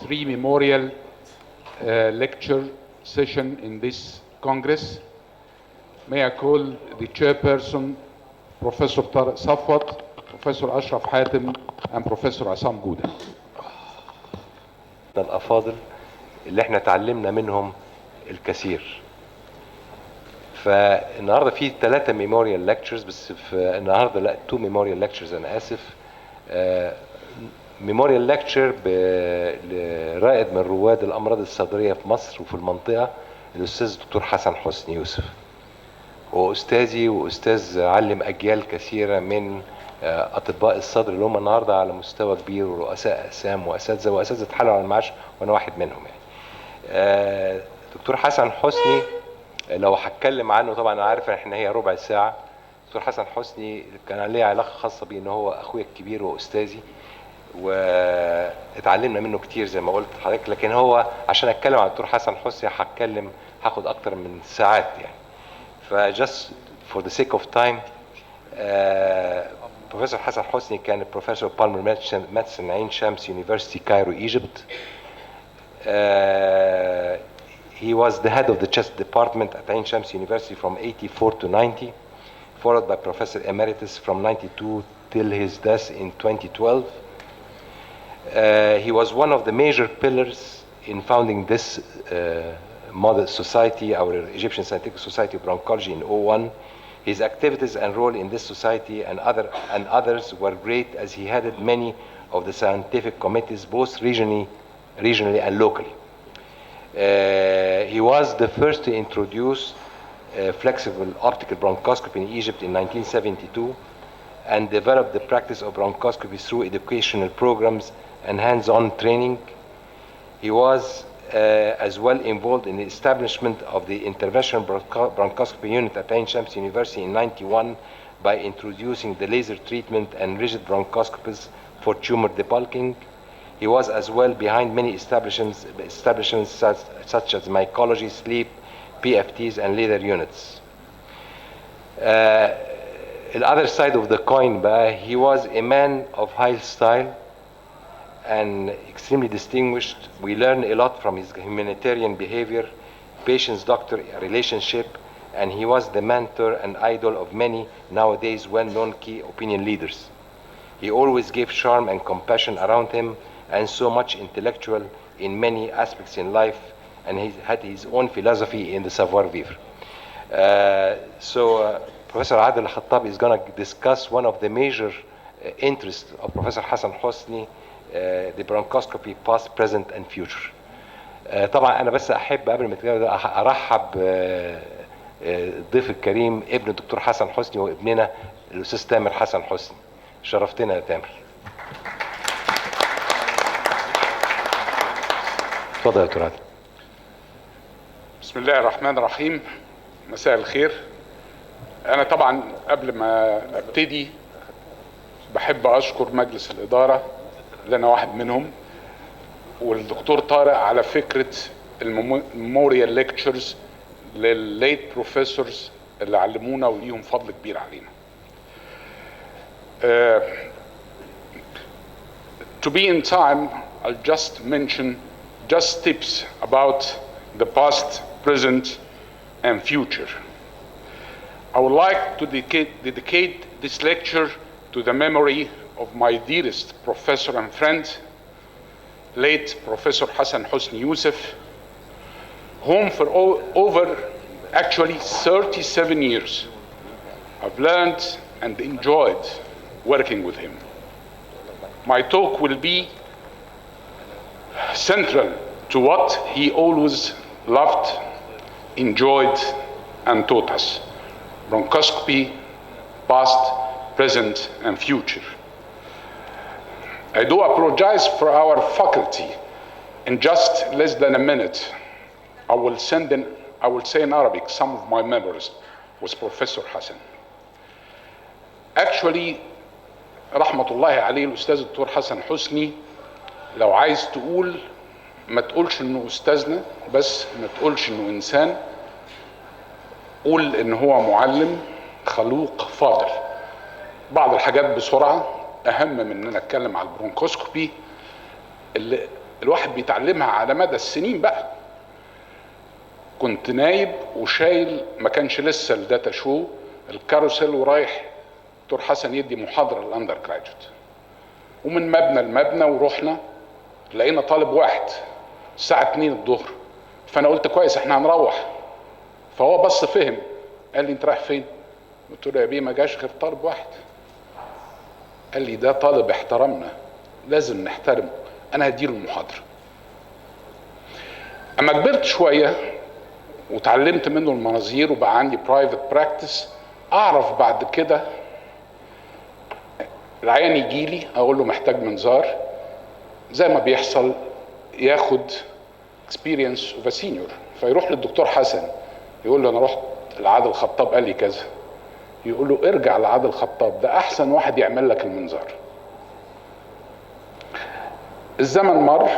three memorial lecture session in this Congress. May I call the chairperson, Professor Tariq Safwat, Professor Ashraf Hatem, and Professor Assam Gouda. الأفاضل اللي احنا تعلمنا منهم الكثير. فالنهارده في 3 ميموريال ليكتشرز، بس في النهارده لا 2 ميموريال ليكتشرز، انا اسف. ميموريال ليكتشر لرائد من رواد الامراض الصدريه في مصر وفي المنطقه، الاستاذ الدكتور حسن حسني يوسف. هو استاذي واستاذ علم اجيال كثيره من اطباء الصدر اللي هم النهارده على مستوى كبير، ورؤساء اقسام واساتذه اتحالوا على المعاش، وانا واحد منهم يعني. دكتور حسن حسني لو هتكلم عنه، طبعا انا عارف ان هي ربع ساعه. دكتور حسن حسني كان ليه علاقه خاصه بيه ان هو اخويا الكبير واستاذي، واتعلمنا منه كتير زي ما قلت لحضرتك. لكن هو عشان اتكلم عن الدكتور حسن حسني هاخد اكتر من ساعات يعني. فجست for the sake of time، بروفيسور حسن حسني كان بروفيسور بالمر ميديسن عين شمس يونيفرسيتي كايرو ايجيبت. He was the head of the chest department at Ain Shams University from 84 to 90, followed by Professor Emeritus from 92 till his death in 2012. He was one of the major pillars in founding this model society, our Egyptian Scientific Society of Bronchology, in 2001. His activities and role in this society and others were great, as he headed many of the scientific committees, both regionally and locally. He was the first to introduce flexible optical bronchoscopy in Egypt in 1972 and developed the practice of bronchoscopy through educational programs and hands-on training. He was as well involved in the establishment of the interventional bronchoscopy unit at Ain Shams University in 1991 by introducing the laser treatment and rigid bronchoscopies for tumor debulking. He was as well behind many establishments such as mycology, sleep, PFTs, and laser units. The other side of the coin, he was a man of high style and extremely distinguished. We learn a lot from his humanitarian behavior, patient-doctor relationship, and he was the mentor and idol of many nowadays well-known key opinion leaders. He always gave charm and compassion around him, and so much intellectual in many aspects in life, and he had his own philosophy in the savoir-vivre. Professor Adel Khattabi is going to discuss one of the major interests of Professor Hassan Hosni, the bronchoscopy past, present, and future. طبعا أنا بس أحب قبل ما أتكلم أرحب الضيف الكريم ابن الدكتور حسن حسني وابننا الأستاذ تامر حسن حسني. شرفتنا يا تامر. اتفضل يا دكتور عادل. بسم الله الرحمن الرحيم. مساء الخير. أنا طبعا قبل ما أبتدي بحب أشكر مجلس الإدارة اللي أنا واحد منهم، والدكتور طارق على فكرة الميموريال ليكتشرز للليت بروفيسورز اللي علمونا وليهم فضل كبير علينا. To be in time, I'll just mention tips about the past, present, and future. I would like to dedicate this lecture to the memory of my dearest professor and friend, late Professor Hassan Hosni Yusuf, whom for over actually 37 years I've learned and enjoyed working with him. My talk will be central to what he always loved, enjoyed, and taught us: bronchoscopy, past, present, and future. I do apologize for our faculty. In just less than a minute, I will say in Arabic some of my memories with Professor Hassan. Actually, رحمة الله عليه الأستاذ الدكتور حسن حسني، لو عايز تقول ما تقولش إنه أستاذنا بس، ما تقولش إنه إنسان، قول إن هو معلم خلوق فاضل. بعض الحاجات بسرعة، أهم من إن أنا أتكلم على البرونكوسكوبي اللي الواحد بيتعلمها على مدى السنين بقى. كنت نايب وشايل، ما كانش لسه الداتا شو، الكاروسيل، ورايح دكتور حسن يدي محاضره للاندر جراجويت، ومن مبنى لمبنى، ورحنا لقينا طالب واحد الساعه 2 الظهر. فانا قلت كويس احنا هنروح. فهو بص فهم، قال لي انت رايح فين؟ قلت له يا بيه ما جاش غير طالب واحد. قال لي ده طالب احترمنا، لازم نحترمه، انا هديله المحاضره. اما كبرت شويه وتعلمت منه المناظير وبقى عندي برايفت براكتس، اعرف بعد كده العيان يجي لي اقول له محتاج منظار، زي ما بيحصل ياخد اكسبيرينس اوف سينيور، فيروح للدكتور حسن يقول له انا رحت لعادل الخطاب قال لي كذا، يقول له ارجع لعادل الخطاب، ده احسن واحد يعمل لك المنظار. الزمن مر،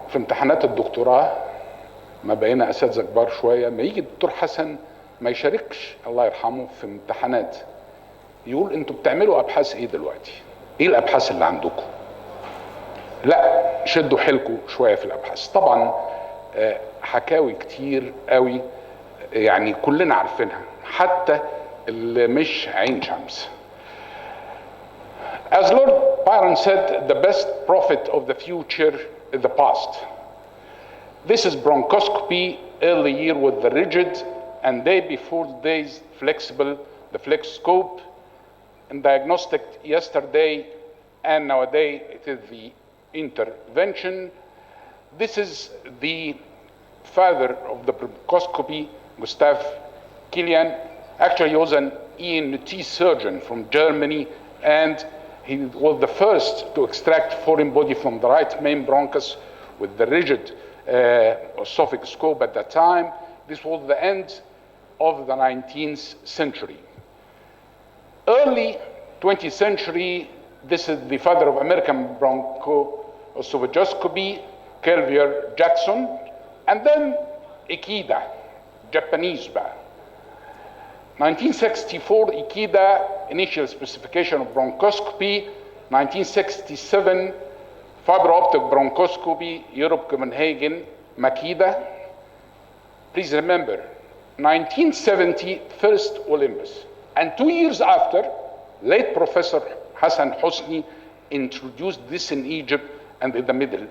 في امتحانات الدكتوراه ما بقينا اساتذه كبار شويه، ما يجي الدكتور حسن ما يشاركش الله يرحمه في امتحانات، يقول انتوا بتعملوا ابحاث ايه دلوقتي؟ ايه الابحاث اللي عندكم؟ لا شدوا حيلكم شويه في الابحاث. طبعا حكاوي كتير قوي يعني كلنا عارفينها، حتى اللي مش عين شمس. As Lord Byron said, the best prophet of the future is the past. This is bronchoscopy, early year with the rigid, and day before days flexible, the flex scope, and diagnostic yesterday, and nowadays it is the intervention. This is the father of the bronchoscopy, Gustav Kilian. Actually, he was an ENT surgeon from Germany, and he was the first to extract foreign body from the right main bronchus with the rigid esophageal scope at that time. This was the end of the 19th century. Early 20th century, this is the father of American bronchoesophageoscopy, Kelvier Jackson, and then Ikeda, Japanese bag. 1964, Ikeda, initial specification of bronchoscopy. 1967, fiber optic bronchoscopy, Europe, Copenhagen, Makeda. Please remember, 1970, first Olympus. And 2 years after, late Professor Hassan Hosni introduced this in Egypt and in the Middle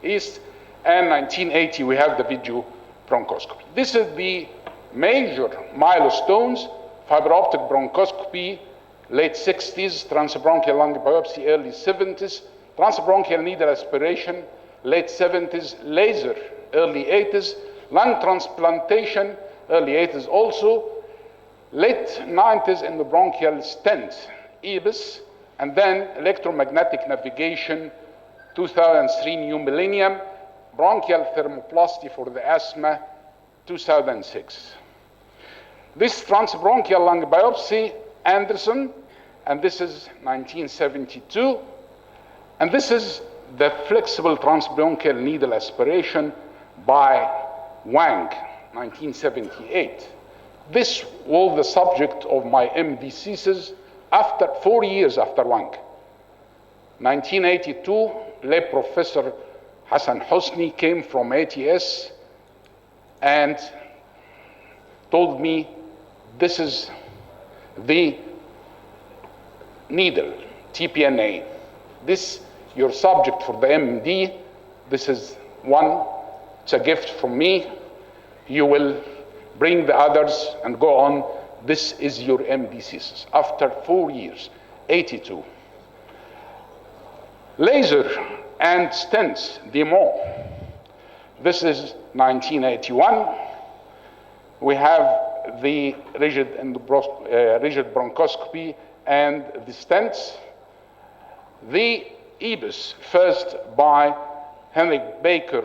East. And 1980, we have the video bronchoscopy. This is the major milestones: fiber optic bronchoscopy, late 60s, transbronchial lung biopsy, early 70s, transbronchial needle aspiration, late 70s, laser, early 80s, lung transplantation, early 80s also, late 90s in the bronchial stent, EBIS, and then electromagnetic navigation, 2003 new millennium, bronchial thermoplasty for the asthma, 2006. This transbronchial lung biopsy, Anderson, and this is 1972. And this is the flexible transbronchial needle aspiration by Wang, 1978. This was the subject of my MD thesis after 4 years after Wang. 1982, late Professor Hassan Hosni came from ATS and told me, this is the needle, TPNA. This, your subject for the MD, this is one, it's a gift from me. You will bring the others and go on. This is your MD thesis after 4 years, 82. Laser and stents, DMO. This is 1981. We have the rigid bronchoscopy and the stents. The EBIS, first by Henrik Baker,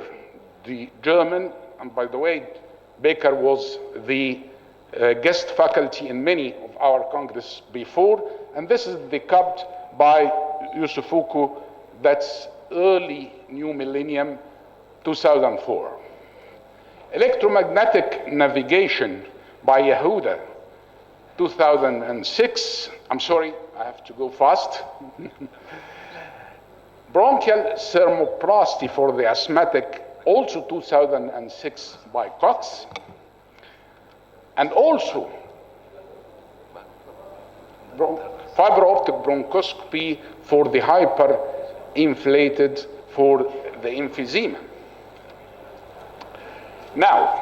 the German, and by the way, Baker was the guest faculty in many of our congress before, and this is the cupped by Yusufuku, that's early new millennium, 2004. Electromagnetic navigation by Yehuda, 2006. I'm sorry, I have to go fast. Bronchial thermoplasty for the asthmatic, also 2006 by Cox. And also fiber optic bronchoscopy for the hyperinflated for the emphysema. Now,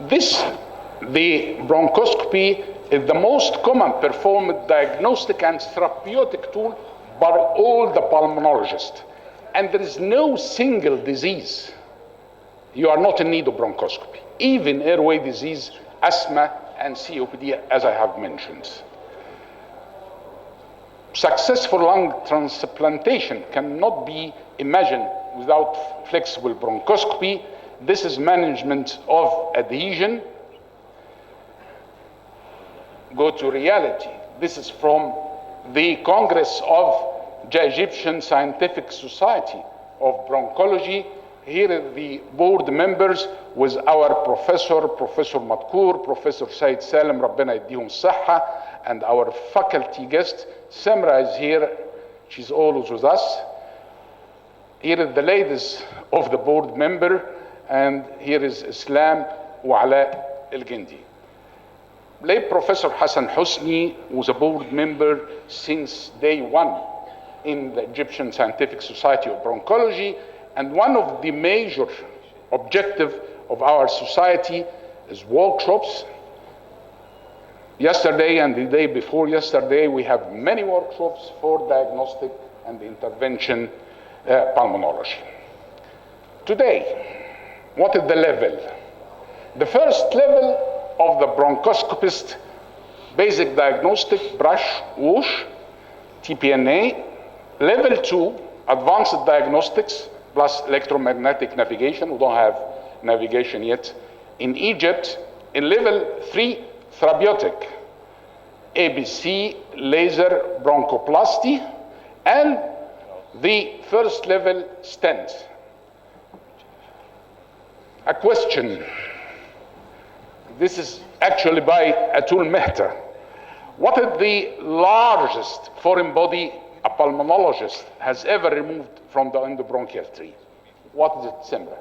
the bronchoscopy is the most common performed diagnostic and therapeutic tool by all the pulmonologists. And there is no single disease you are not in need of bronchoscopy, even airway disease, asthma, and COPD, as I have mentioned. Successful lung transplantation cannot be imagined without flexible bronchoscopy. This is management of adhesion. Go to reality. This is from the Congress of the Egyptian Scientific Society of Bronchology. Here are the board members with our Professor Matkour, Professor Said Salem, Rabbana Yadihum Saha, and our faculty guest, Samra is here. She's always with us. Here are the ladies of the board member, and here is Islam wa Ala El-Gindi. Late Professor Hassan Hosni was a board member since day one in the Egyptian Scientific Society of Bronchology, and one of the major objectives of our society is workshops. Yesterday and the day before yesterday, we have many workshops for diagnostic and intervention pulmonology. Today, what is the level? The first level of the bronchoscopist, basic diagnostic, brush, whoosh, TPNA. Level 2, advanced diagnostics, plus electromagnetic navigation. We don't have navigation yet in Egypt. In level 3, therapeutic, ABC, laser bronchoplasty, and the first level stent. A question. This is actually by Atul Mehta. What is the largest foreign body a pulmonologist has ever removed from the endobronchial tree? What is it, Simra?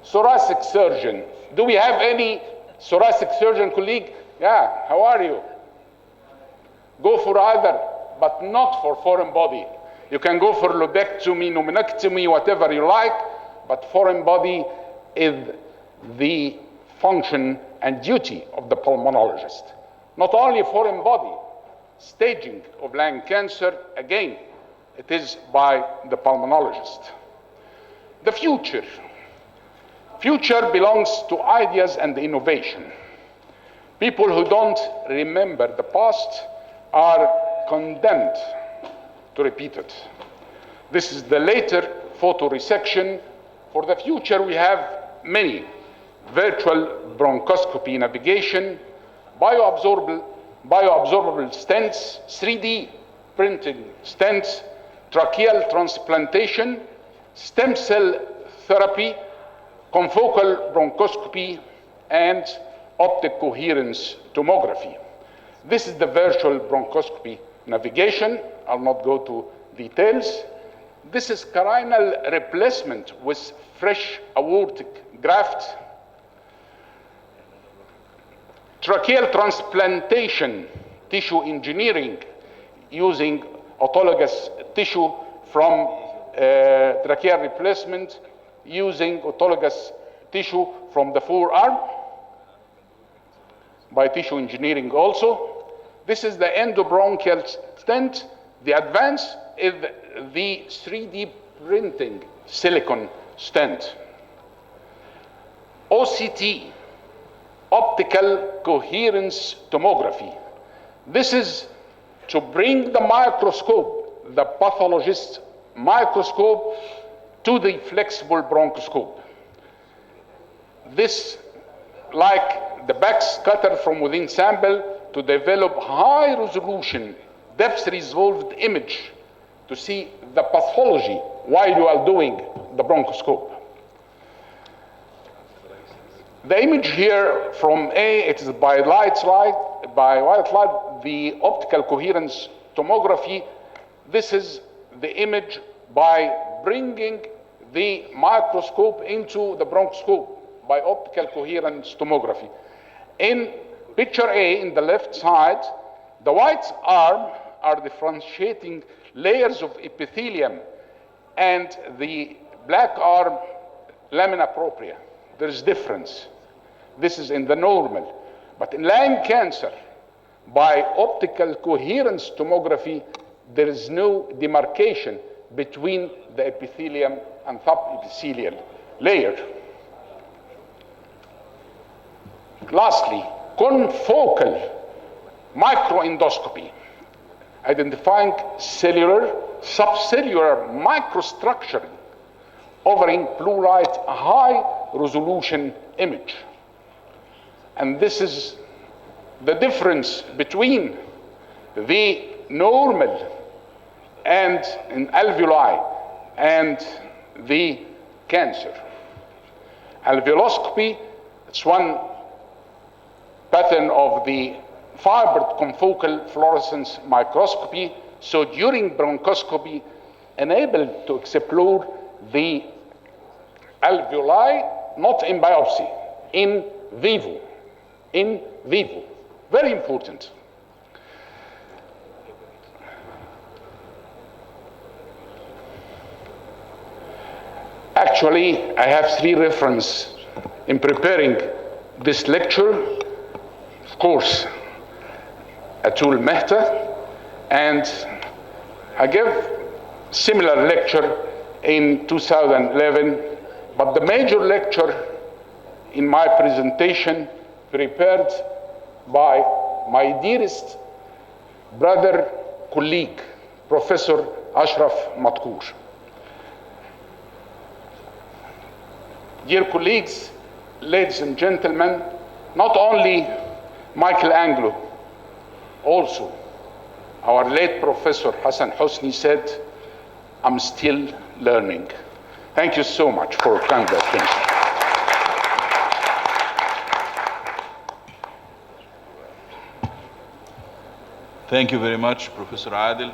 Thoracic surgeon. Do we have any thoracic surgeon colleague? Yeah, how are you? Go for either, but not for foreign body. You can go for lobectomy, pneumonectomy, whatever you like, but foreign body is the function and duty of the pulmonologist. Not only foreign body, staging of lung cancer, again, it is by the pulmonologist. The future. Future belongs to ideas and innovation. People who don't remember the past are condemned to repeat it. This is the later photoresection. For the future, we have many. Virtual bronchoscopy navigation, bioabsorbable stents, 3D printed stents, tracheal transplantation, stem cell therapy, confocal bronchoscopy, and optic coherence tomography. This is the virtual bronchoscopy navigation. I'll not go to details. This is carinal replacement with fresh aortic graft. Tracheal transplantation, tissue engineering, using autologous tissue from tracheal replacement, using autologous tissue from the forearm, by tissue engineering also. This is the endobronchial stent. The advance is the 3D printing silicone stent. OCT, optical coherence tomography. This is to bring the microscope, the pathologist's microscope, to the flexible bronchoscope. This, like the backscatter from within sample, to develop high resolution, depth resolved image to see the pathology while you are doing the bronchoscope. The image here from A, it is by white light, the optical coherence tomography. This is the image by bringing the microscope into the bronchoscope by optical coherence tomography. In picture A, in the left side, the white arm are differentiating layers of epithelium, and the black arm, lamina propria. There is difference. This is in the normal. But in lung cancer, by optical coherence tomography, there is no demarcation between the epithelium and subepithelial layer. Lastly, confocal microendoscopy, identifying cellular, subcellular microstructure, offering blue light high resolution image. And this is the difference between the normal and in alveoli and the cancer. Alveoloscopy, it's one pattern of the fibered confocal fluorescence microscopy. So during bronchoscopy, enabled to explore the alveoli, not in biopsy, in vivo. In vivo. Very important. Actually, I have 3 references in preparing this lecture. Of course, Atul Mehta, and I gave similar lecture in 2011, but the major lecture in my presentation prepared by my dearest brother, colleague, Professor Ashraf Matkour. Dear colleagues, ladies and gentlemen, not only Michelangelo, also our late Professor Hassan Hosni said, I'm still learning. Thank you so much for your kind attention. Thank you very much, Professor Adil.